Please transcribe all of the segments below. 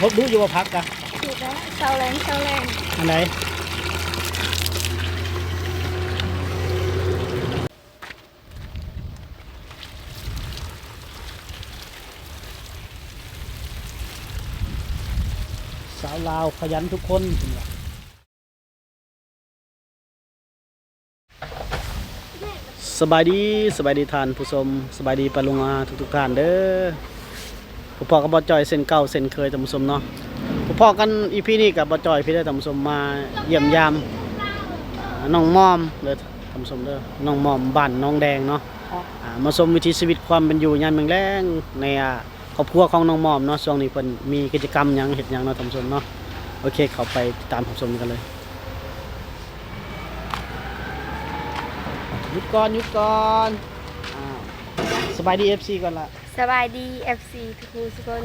พบดูอยู่ว่าพักกะถูกแล้วเซาแรงอันไหนสาวลาวขยันทุกคนสบายดีท่านผู้ชมสบายดีปะลุงอาทุกท่านเด้อผู้พ่อกับบอจอยเส้นเก่าเส้นเคยท่านผู้ชมเนาะผู้พ่อกันอีพีนี้กับบอจอยพี่ได้ท่านผู้ชมมาเยี่ยมยามน้องมอมเด้อท่านผู้ชมเด้อน้องมอมบ้านน้องแดงเนาะมาชมวิถีชีวิตความเป็นอยู่ยามแรงในครอบครัวของน้องมอมเนาะช่วงนี้เพิ่นมีกิจกรรมหยังเฮ็ดหยังเนาะท่านผู้ชมเนาะโอเคเข้าไปติดตามท่านผู้ชมกันเลยหยุดก่อนสบายดี FC ก่อนละสบายดี FC ทุกคน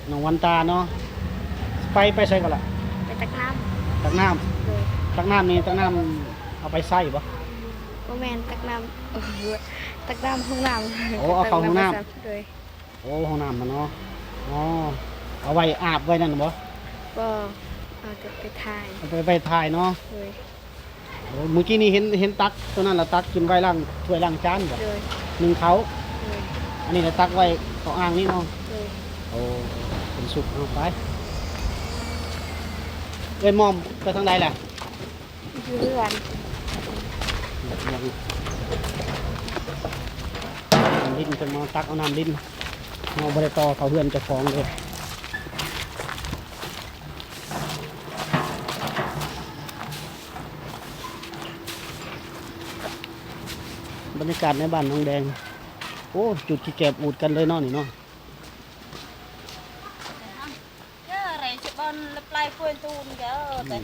น้องวันตาเนาะไปใส่ก่อนละไปตักน้ตักน้ำำเลย ตักน้ำนี่ตักน้ำเอาไปใส่ปะโมแมนตักน้ำตักน้ำห้องน้ำโอ้เอาเข้าห้องน้ำเลยโอ้ห้องน้ำมันเนาะอ๋อเอาไว้อาบไว้นั่นบ่ก็เอาจะไปถ่าย เอาไปถ่ายเนาะเลยเมื่อกี้นี่เห็นตักตัวนั้นละตักขึ้นไว้ล่างถ้วยล่างจานบ่เลยหนึ่งเขาเลยอันนี้ละตักไว้ต่ออ่างนี่เนาะเลยโอ้เป็นสุกเอาไปมอมไปทางใดแหละอยู่เรือนลิ้นจะมาตักเอาน้ำลิ้นเอาบริตอเขาเพื่อนจะฟ้องเลยบรรยากาศในบ้านน้องแดงโอ้จุดขี้แกบอูดกันเลยเนาะนี่เนาะอะไรจะบอลปลายฟืนตูนก็แต่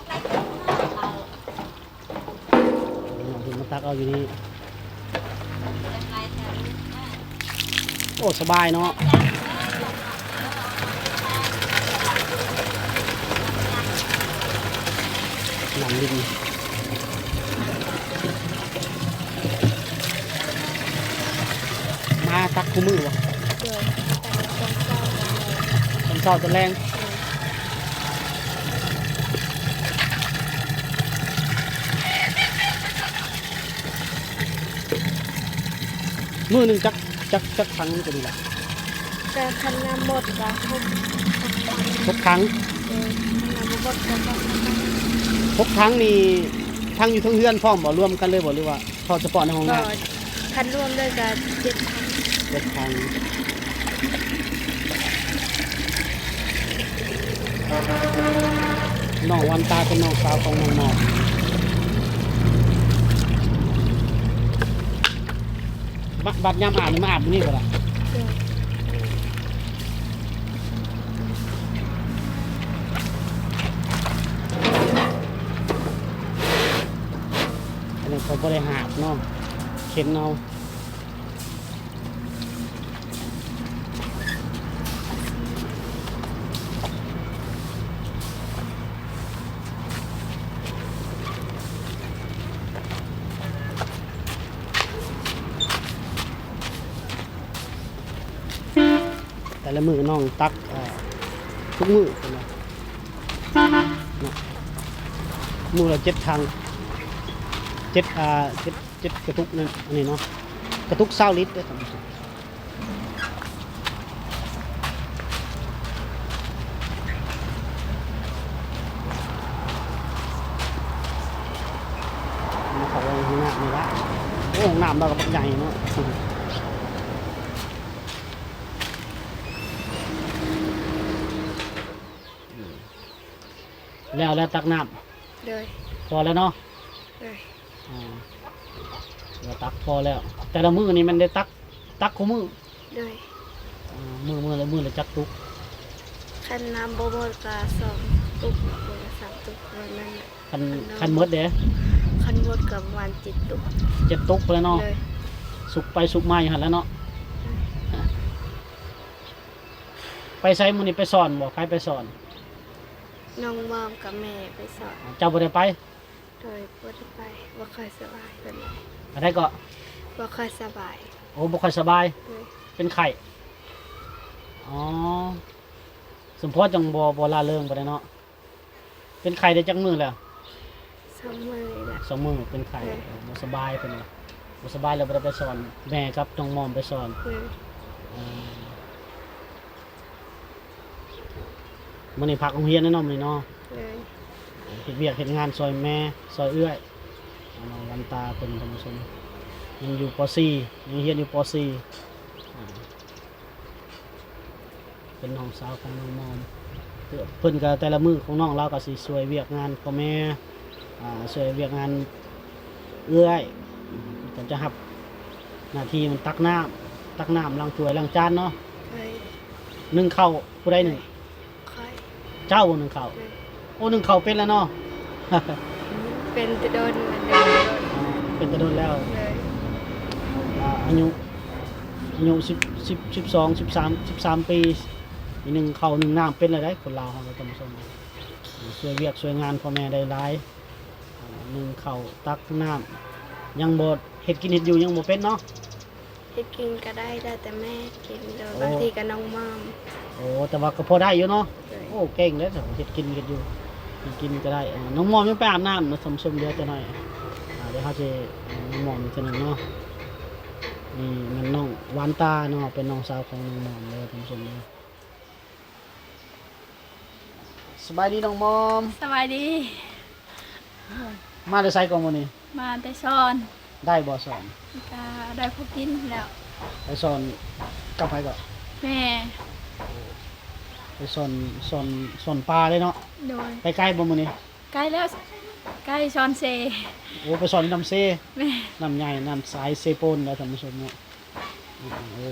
ปลายฟืนเรามาตักเอาอยู่นี่โอ้สบายเนาะหนังดินมาตักคู่มือวะตอนเช้าตอนแรงมือหนึ่งจักครั้งจะดีละแต่คันน้ำหมดก็ทุกครั้งน้ำหมดก็ทุกครั้งนี่ทั้งอยู่ทั้งเฮือนพร้อมบ่รวมกันเลยบ่หรือว่าพอเฉพาะในห้องน้ำคันรวมเลยก็7 ครั้งน้องวันตาเป็นน้องสาวของน้องหมอบัดยามอาบนี่มาอาบนี่บ่ล่ะอันนี้เขาบ่ได้หาบเนาะเข็นเอาแต่ละมือน้องตักทุกมือนะมือละ7 ทาง7กระตุกนั่นอันนี้เนาะกระตุก20 ลิตรด้วยกันมาเขาห้องน้ำนี่ละโอ้ห้องน้ำเราก็ใหญ่เนาะแล้วตักน้ำเลยำพอแล้วเนาะเลยเราตักพอแล้วแต่ละมือนี่มันได้ตักคู่มือเลยมือละจักตุกคันน้ำโบโบกา2 ตุกหรือ3 ตุกประมาณนั้นคันมดเด้คันหมดกับวัน7 ตุก7 ตุกแล้วเนาะสุกไปสุกมาอย่างนั้นแล้วเนาะไปใช้มือนี่ไปสอนบอกใครไปสอนน้องมอมกับแม่ไปสอนเจ้าบ่ได้ไปโดยบ่ได้ไปบ่ค่อยสบายเป็นไรอะไรก็บ่ค่อยสบายโอ้บ่ค่อยสบายเป็นไข้ อ๋อสมพรจังบ่ลาเริงบ่ได้เนาะเป็นไข้ได้จักมื้อแล้ว สองมือละ 2 มื้อเป็นไข้บ่สบายเพิ่นว่าบ่สบายแล้วบ่ได้ไปสอนแม่กับน้องมอมไปสอน เลย มื้อนี้พักโรงเรียนแน่นอนมื้อนี้เนาะ เลย เฮ็ดเวียกเฮ็ดงานซอยแม่ซอยเอื้อยน้องวันตาเพิ่นท่านผู้ชมยังอยู่ป .4 ยังเรียนอยู่ป .4 เป็นน้องสาวของน้องมอมเพิ่นก็แต่ละมื้อของน้องเราก็สิช่วยเวียกงานพ่อแม่ช่วยเวียกงานเอื้อยก็จะรับหน้าที่มันตักน้ำล้างถ้วยล้างจานเนาะ เลย นึ่งข้าวผู้ใดหนึ่ง ค่อย เจ้านึ่งข้าว เลย โอ้นึ่งข้าวเป็นแล้วเนาะ เป็นตะโดนเป็นกระโดดแล้ว เลย อายุ13 ปีอีหนึ่งข้าวหนึ่งน้ำเป็นอะไรได้คนลาวเขาก็ทำสมช่วยเวียกช่วยงานพ่อแม่ได้หลายหนึ่งข้าวตักน้ำยังบ่เฮ็ดกินเฮ็ดอยู่ยังบ่เป็นเนาะ เฮ็ดกินก็ได้แต่แม่กินโดย โอ้ บางทีก็น้องมอม โอ้แต่ว่าก็พอได้อยู่เนาะ เลย โอ้เก่งเลยเฮ็ดกินเฮ็ดอยู่เฮ็ดกินก็ได้น้องมอมยังไปอาบน้ำนะสมเดี๋ยวจะหน่อยเดี๋ยวเขาจะน้องมอมอีกทีหนึงเนาะนี่มันน้องหวานตาเนาะเป็นน้องสาวของน้องมอมเลยท่านผู้ชมเนาะสบายดีน้องมอม สบายดี มาได้ไสก่อนมื้อนี้ มาแต่สอน ได้บ่สอน ก็ได้พบกินแล้ว ไปสอนกับไผก็ แม่ ไปสอนปลาเลยเนาะ โดย ไปไกลบ่มื้อนี้ ใกล้แล้วใกล้ช้อนเซ โอ้ไปสอนน้ำเซ แม่ น้ำใหญ่น้ำสายเซโปนแล้วท่านผู้ชมเนาะโอ้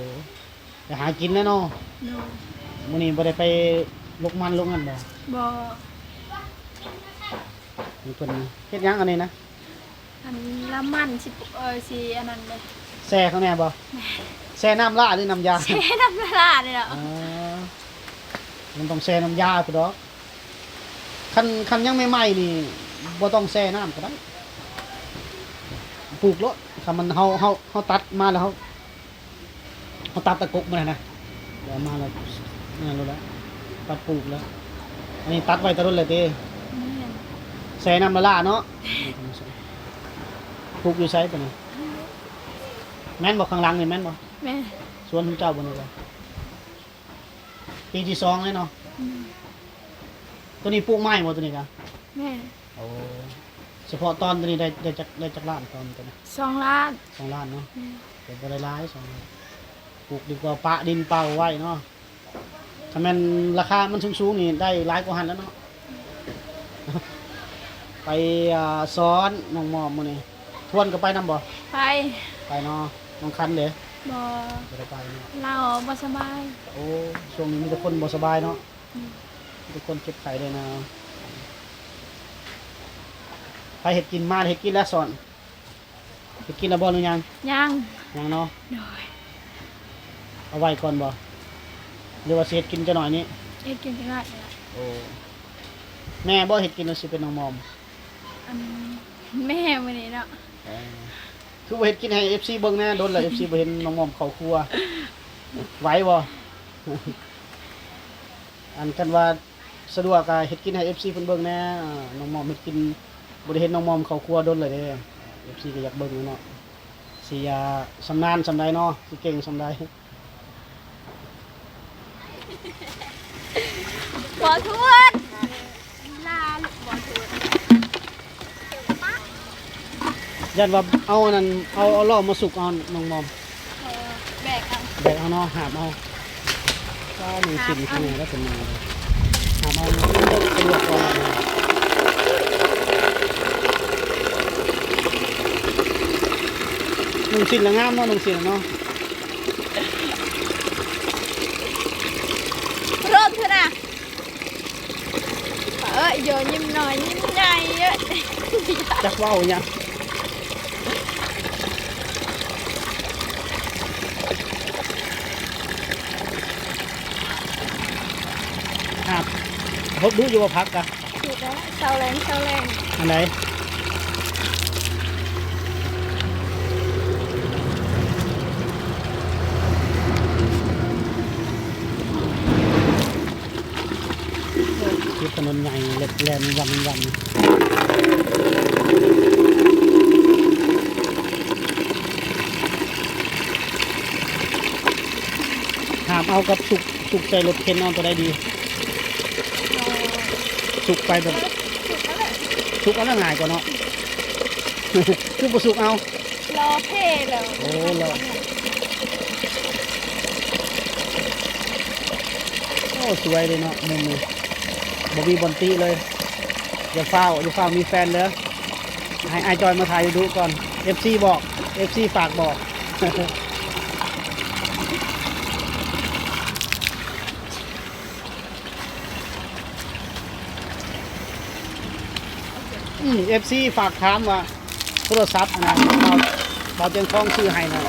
ไปหากินแล้วเนาะ โดย มื้อนี้บ่ได้ไปลกมันลกงันบ่ บ่ มีเพิ่นเฮ็ดหยังอันนี้นะ อันละมันสิสิอันนั้นเลย แซ่ข้างแน่บ่แซ่น้ำล่าหรือน้ำยา เซน้ำละลายเลยเหรอ อ๋อมันต้องแซ่น้ำยาพุ่นดอกคันยังใหม่ๆนี่บ่ต้องแซ่น้ำก็ได้ปลูกรถถ้ามันเฮาตัดมาแล้วเฮาตัดตะกกมาแล้วนะเดี๋ยวมาแล้วนั่นรู้แล้วตัดปลูกแล้วอันนี้ตัดไว้แตะรุ่นเลยติ แม่น แซ่น้ำละลาเนาะปลูกอยู่ไสปะนี่แม่นบ่ข้างหลังนี่แม่นบ่ แม่ สวนของเจ้าบ่นี่บ่ปีที่2เลยเนาะ อืม ตัวนี้ปลูกไม้บ่ตัวนี้กะ แม่ โอ้เฉพาะตอนตัวนี้ได้จักล้านตอนตัวนี้ 2 ล้าน 2 ล้านเนาะ แม่ แต่บ่ได้หลาย2ล้านปลูกดีกว่าปะดินเปล่าไว้เนาะถ้าแม่นราคามันสูงๆนี่ได้หลายกว่าหันแล้วเนาะ ไปสอนน้องมอมมื้อนี้ทวนก็ไปนํบ่ ไป ไปเนาะน้องคันเด้ บ่ บ่ได้ไปเนาะ เราบ่สบาย โอ้ช่วงนี้มีแต่คนบ่สบายเนาะ อืม มีแต่คนเจ็บไข้เลยนะไปเฮ็ดกินมาเฮ็ดกินแล้วสอนเฮ็ดกินแล้วบ่หรือยัง ยัง ยังเนาะ โดย เอาไว้ก่อนบ่หรือว่าสิเฮ็ดกินจะหน่อยนี้ เอ็ดกินจังได๋ล่ะ โอ้แม่บ่เฮ็ดกินแล้วสิเป็นน้องมอม อันแม่มื้อนี้เนาะ คือบ่เฮ็ดกินให้ FC เบิ่งแน่โดนแล้ว FC บ่เห็นน้องมอมเข้าครัวไหวบ่ อันกันว่าสะดวกก็เฮ็ดกินให้ FC เพิ่นเบิ่งแน่น้องมอมเฮ็ดกินบ่ได้เห็นน้องมอมเข้าครัวโดนเลยเด้ FC ก็อยากเบิ่งเนาะสิสำนาญสำใดเนาะสิเก่งสำใด บ่ทวน ลาลูกบ่ทวน ยันว่าเอาอันนั้นเอาล้อมาสุกเอาน้องมอม แบกเอา แบกเอาเนาะหาบเอาก็หนึ่งชิ้นข้างในก็เป็นยังไงหาบเอาสะดวกกว่าหนึ่งชิ้นละงามเนาะหนึ่งชิ้นละเนาะ รถเถอะนะโยนยิ้มหน่อยยิ้มใหญ่เยอะ จักว่าวเนี่ยครับพบดูอยู่ว่าพักกะ ถูกแล้วเสาแรงเสาแรง อันไหน นใหญ่เล็กแลนวันหามเอากับสุกใจรถเข็นเอาตัวได้ดีสุกไปแบบสุกเอาแล้วง่ายกว่าเนาะ คือบ่สุกเอา รอเพ่แล้ว โอ้รอโอ้สวยเลยเนาะมุมนี้บ่มีบอนตีเลยอย่าเฝ้ามีแฟนเลยให้ไอจอยมาถ่ายดูก่อน FC บอก FC ฝากบอก FC ฝากถามว่าโทรศัพท์อันนะเบาเจียงคล้องชื่อให้หน่อย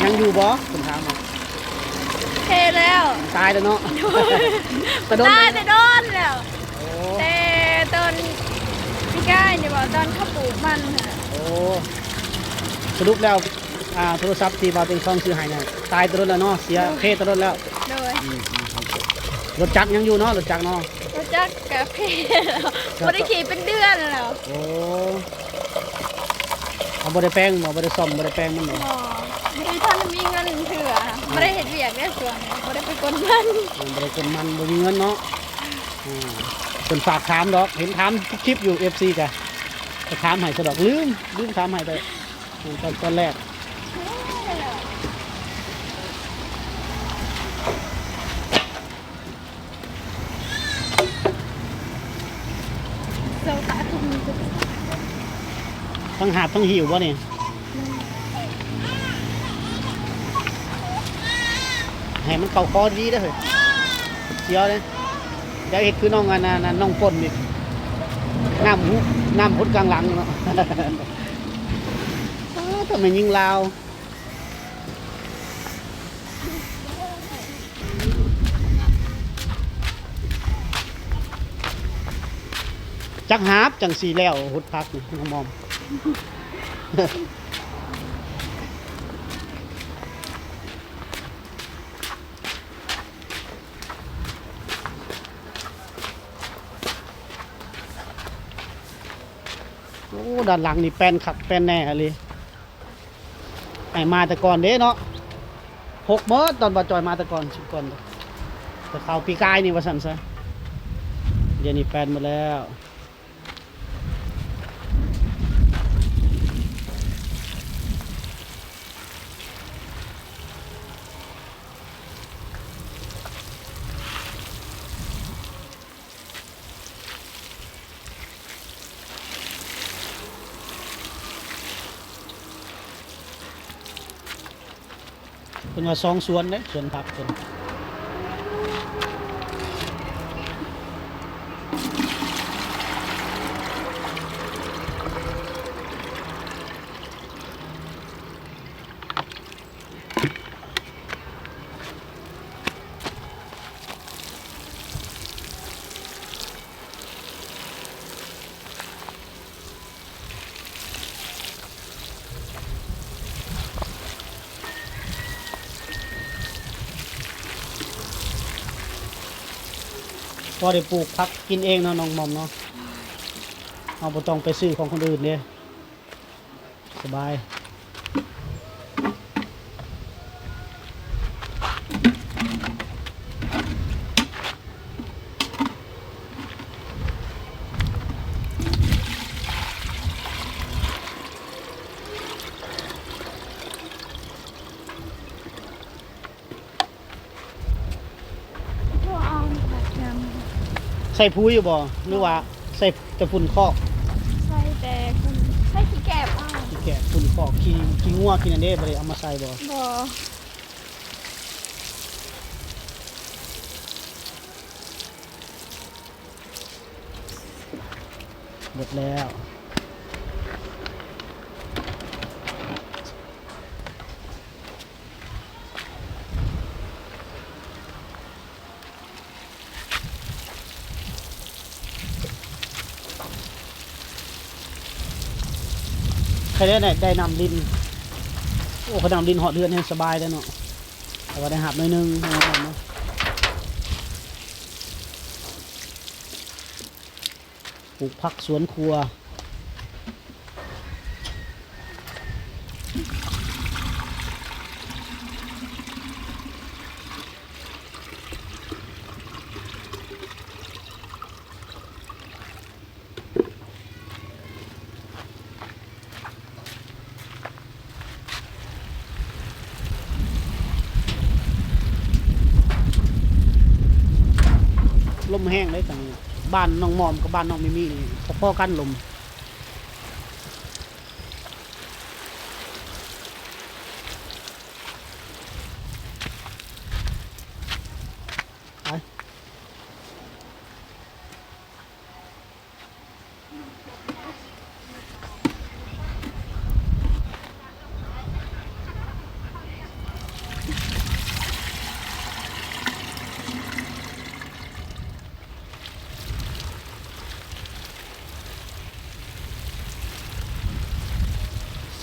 ยังอยู่บ่คุณถามว่า เพ่แล้ว ตายแล้วเนาะ แต่โดน ตายแต่โดนแล้ว โอ้ แต่ตอนพี่ก้ายเนี่ยบอกตอนเขาปลูกมันค่ะ โอ้สรุปแล้วโทรศัพท์ที่เบาเจียงคล้องชื่อให้เนี่ยตายตัวนั้นแล้วเนาะเสียเพศตัวนั้นแล้ว โดย รถจักรยังอยู่เนาะรถจักรเนาะ รถจักรกับเพ่แล้วไม่ได้ขี่เป็นเดือนแล้ว โอ้เอาบ่ได้แป้งบ่ได้ซ่อมบ่ได้แป้งมันบ่ อ๋อไม่ได้ท่านมีเงินเถื่อไม่ได้เห็นเวียกได้ส่วนไม่ได้ไปกดมัน บ่ได้คนมันบ่มีเงินเนาะเป็นฝากถามดอกเห็นถามทุกคลิปอยู่ FC กะจะถามให้ซะดอกลืมถามให้ไปตอนแรก เราตาทุ่ม ทั้งหาบทั้งหิววะเนี่ยให้มันเข่าคอดีได้อเลยเสียวเลยเดี๋ยวเห็ดคือน้องอันนั้นน้องปนนี่น้ำพุดกลางหลังเนาะ ทำไมยิงลาวจักหาบจังสีแล้วหุดพักนี่น้องมอม โอ้ด้านหลังนี่แป้นขักแป้นแน่เลยไอ้มาแต่ก่อนเด้เนาะ6 มื้อตอนบ่จอยมาแต่ก่อนชิก่อนแต่ข่าวปีกายนี่ว่าสั่นซะเดี๋ยวนี้แป้นหมดแล้วเป็นว่า2 สวนเด้สวนผักเป็นพอได้ปลูกผักกินเองเนาะน้องมอมเนาะเอาบ่ต้องไปซื้อของคนอื่นเนี่ยสบายใส่ปุ๋ยอยู่บ่หรือว่าใส่แต่ฝุ่นคอก ใส่แต่คุณใส่ขี้แกบอ้าว ขี้แกะฝุ่นคอกขี้งัวขี้นั่นเด้บ่ได้เอามาใส่บ่ บ่ หมดแล้วใครได้นำดินโอ้เขานำดินหอดเดือนเนี่ยสบายเลยเนาะแต่ว่าได้หับหน่อยนึงเนาะ ลูกผักสวนครัวลมแห้งเลยจังบ้านน้องมอมกับบ้านน้องมิมี่นี่พอๆกันลมไป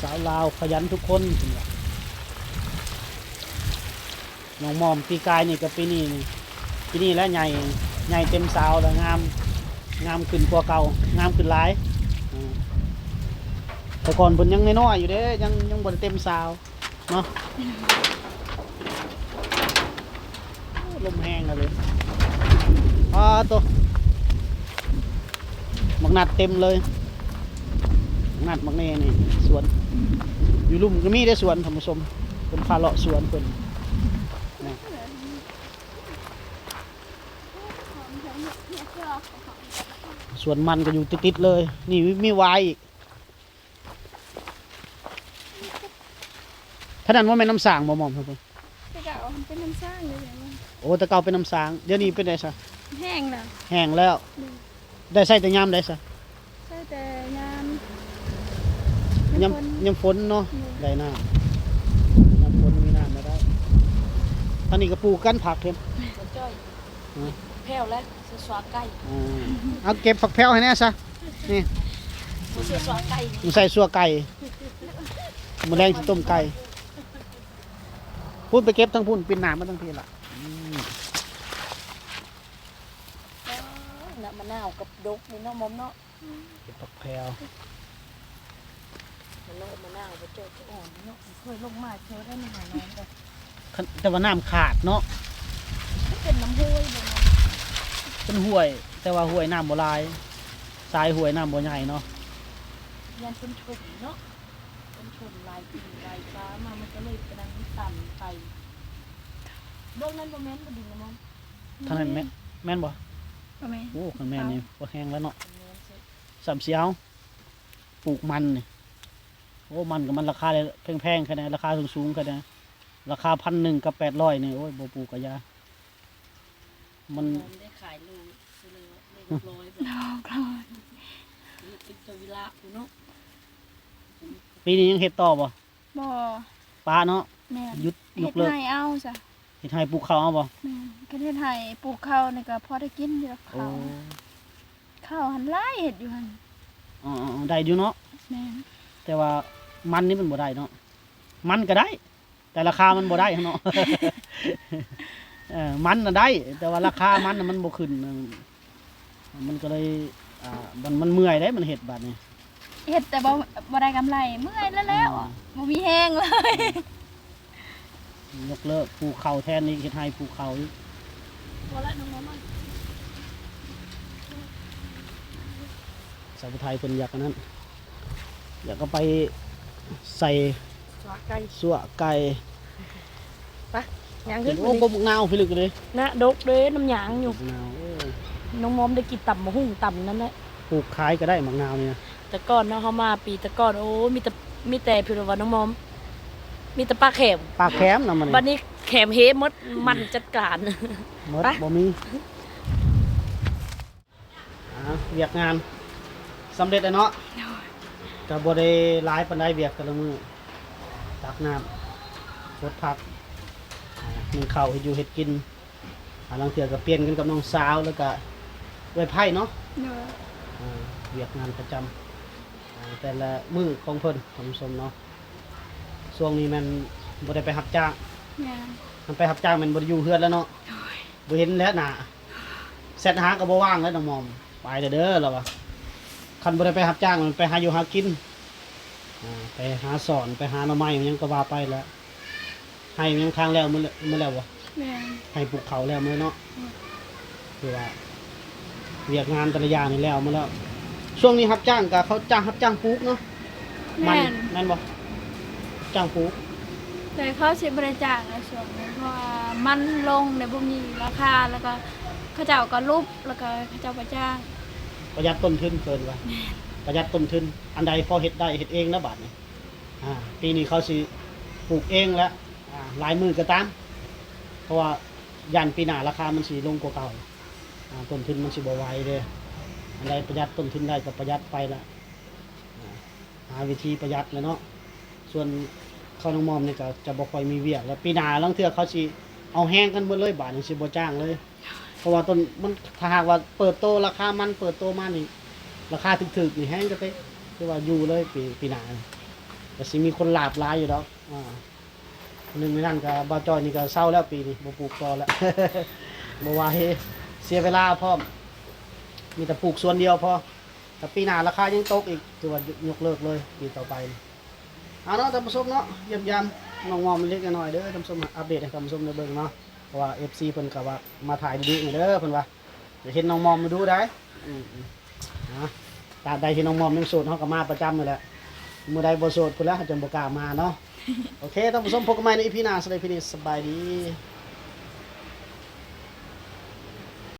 สาวลาวขยันทุกคนน้องมอมปีกายนี่กับปีนี้นี่ปีนี้แล้วใหญ่เต็มสาวแล้วงามขึ้นกว่าเก่างามขึ้นหลายแต่ก่อนเพิ่นยังน้อยๆอยู่เด้ยังบ่ได้เต็มสาวเนาะลมแห้งเลยตัวมักนัดเต็มเลยมักนัดมักเน่นี่สวนอยู่ลุ่มก็มีได้สวนท่านผู้ชมเป็นพาเลาะสวนเพิ่นนะสวนมันก็อยู่ติดๆเลยนี่มีวายอีกท่านั้นว่าแม่น้ำสางบ่หม่อมครับผม แต่ก็มันเป็นน้ำสร้างเลยมัน โอ้แต่เก่าเป็นน้ำสางเดี๋ยวนี้เป็นไงซะ แห้งแล้ว แห้งแล้วได้ใส่แต่ยามได้ซะ ใช่แต่ยาม ยามฝนเนาะได้น้ำยามฝนมีน้ำมาได้ตอนนี้ก็ปลูกกันผักเพิ่ม บ่จ้อยแพ้วแล้วสิสวาไก่ เอาเก็บผักแพ้วให้แน่ซะนี่ บ่สิสวาไก่ มันใส่สัวไก่มื้อแรงสิต้มไก่พูดไปเก็บทั้งพุ่นปินหน้ามาทั้งพี่ล่ะ น้ำมะนาวกับดกนี่เนาะมอมเนาะ เก็บผักแพ้ว มะนาวบ่จ้อยจะอ่อนเนาะเคยลงมาเจอได้ในหาน้องก็ แต่ว่าน้ำขาดเนาะ เป็นน้ำห้วยบ่ เป็นห้วย แต่ว่าห้วยน้ำบ่หลายทรายห้วยน้ำบ่ใหญ่เนาะ ยันเป็นชุ่มเนาะเป็นชุ่มลายปีลายฟ้ามามันก็เลยกระดังต่ำไปโดนนั้นบ่แม่นบ่ดินนะมอม เท่านั้นแม่นบ่ ก็แม่ โอ้คันแม่นนี่บ่แห้งแล้วเนาะสามเสียวปลูกมันนี่โอ้มันกับมันราคาเลยแพงๆขนาดราคาสูงๆขนาดราคา1,100กับ800นี่โอ้ยบ่ปลูกกะยามัน ได้ขายลูกซื้อเลย100บ่ ดอกลอย เป็นตัววิลาเนาะ ปีนี้ยังเฮ็ดต่อบ่ บ่ ป้าเนาะ แม่ หยุดย เฮ็ ก ด เลิก ให้เอาจ้ะ เฮ็ดให้ปลูกข้าวเอาบ่ แม่ประเทศไทยปลูกข้าวนี่ก็พอได้กินอยู่ โอ้ ข้าวหันหลายเฮ็ดอยู่หั่น อ๋อได้อยู่เนาะ แม่ แต่ว่ามันนี่มันบ่ได้เนาะมันก็ได้ แต่ราคามันบ่ได้เนาะ มันน่ะได้ แต่ว่าราคามันน่ะมันบ่ขึ้นมันก็เลยมันเมื่อยได้มันเฮ็ดบัดนี้ เฮ็ดแต่บ่ได้กำไรเมื่อยแล้วบ่มีแห้งเลย ยกเลิกปลูกข้าวแทนนี่เฮ็ดให้ปลูกข้าวอีก พอละน้องๆมัน สาวไทยเพิ่นอยากอันนั้นอยากก็ไปใส่ สวาไก่ สั่วไก่ ยัง เห็ ขึ้ น น โอ้บ่บุกนาวพี่ลึกเลย นะดกเด้น้ำหยางอยู่ บักนาวโอ้ น้องมอมได้กินต่ำมะฮุ่งต่ำนั่นแหละ ปลูกขายก็ได้บักนาวเนี่ย แต่ก่อนเนาะเขามาปีแต่ก่อนโอ้มีแต่พิรวันน้องมอม มีแต่ปลาแขม ปลาแคมนำมัน บัดนี้แขมเฮมดมันจัดการ หมด ไป บ่มีเวียกงานสำเร็จแล้วเนาะก็บ่ได้หลายปานใดเวียกแต่ละมื้อตักน้ำรดผักนึ่งข้าวให้อยู่เฮ็ดกินลางเทื่อก็เปลี่ยนกันกับน้องสาวแล้วก็เอื้อยไผ่เนาะ เนาะ เวียกงานประจำแต่ละมื้อของเพิ่นท่านผู้ชมเนาะช่วงนี้มันบ่ได้ไปรับจ้าง แม่ มันไปรับจ้างมันบ่ได้อยู่เฮือนแล้วเนาะบ่เห็นแล้วหน้าแซดหาก็บ่ว่างแล้วน้องมอมไปเด้อแล้ววะ คันบ่ได้ไปรับจ้างมันไปหาอยู่หากินไปหาสอนไปหาหน่อไม้มันยังก็ว่าไปแล้วให้มันยังค้างแล้วมื้อแล้วบ่ แม่น ให้ปลูกเขาแล้วมื้อเนาะคือว่าเวียกงานแต่ละอย่างนี่แล้วมื้อแล้วช่วงนี้รับจ้างก็เขาจ้างรับจ้างปลูกเนาะ แม่น แม่นบ่จ้างปลูก แต่เขาสิบริจาคในส่วนนี้เพราะว่ามันลงในบ่มีราคาแล้วก็เขาเจ้าก็รูปแล้วก็เขาเจ้าไปจ้าง ประหยัดต้นทุนเกินว่าประหยัดต้นทุนอันใดพอเฮ็ดได้เฮ็ดเองนะบัดนี้ปีนี้เขาสิปลูกเองแล้วหลายมือก็ตามเพราะว่ายันปีหน้าราคามันสิลงกว่าเก่าต้นทุนมันสิบ่ไหวเด้อันใดประหยัดต้นทุนได้ก็ประหยัดไปละหาวิธีประหยัดแล้วเนาะส่วนข้าวน้องมอมนี่ก็จะบ่ค่อยมีเวียกแล้วปีหน้าลางเทื่อเขาสิเอาแห้งกันหมดเลยบาดนี้สิบ่จ้างเลย เพราะว่าต้นมันถ้าหากว่าเปิดโตราคามันเปิดโตมานี่ราคาถึกๆนี่แห้งก็ไปคือว่าอยู่เลยปีหน้านี่แต่สิมีคนหลาบหลายอยู่ดอกหนึ่งในนั้นก็บ่าวจอยนี่ก็เศร้าแล้วปีนี้บ่ปลูกต่อแล้ว บ่ว่าเฮเสียเวลาพร้อมมีแต่ปลูกส่วนเดียวพอแต่ปีหน้าราคายังตกอีกคือว่ายกเลิกเลยปีต่อไปเอาเนาะท่านผู้ชมเนาะเยี่ยมยามน้องมอมเล็กน้อยเด้อท่านผู้ชมอัปเดตให้ท่านผู้ชมได้เบิ่งเนาะเพราะว่า FC เพิ่นก็ว่ามาถ่ายดีๆนี่เด้อเพิ่นว่าจะเห็นน้องมอมมาดูได้นะตามใดที่น้องมอมยังโสดเฮาก็มาประจำนั่นแหละมื้อใดบ่โสดพุ่นแล้วจนบ่กล้ามาเนาะโอเคท่านผู้ชมพบกันใหม่ใน EP หน้าสำหรับ EP นี้สบายดี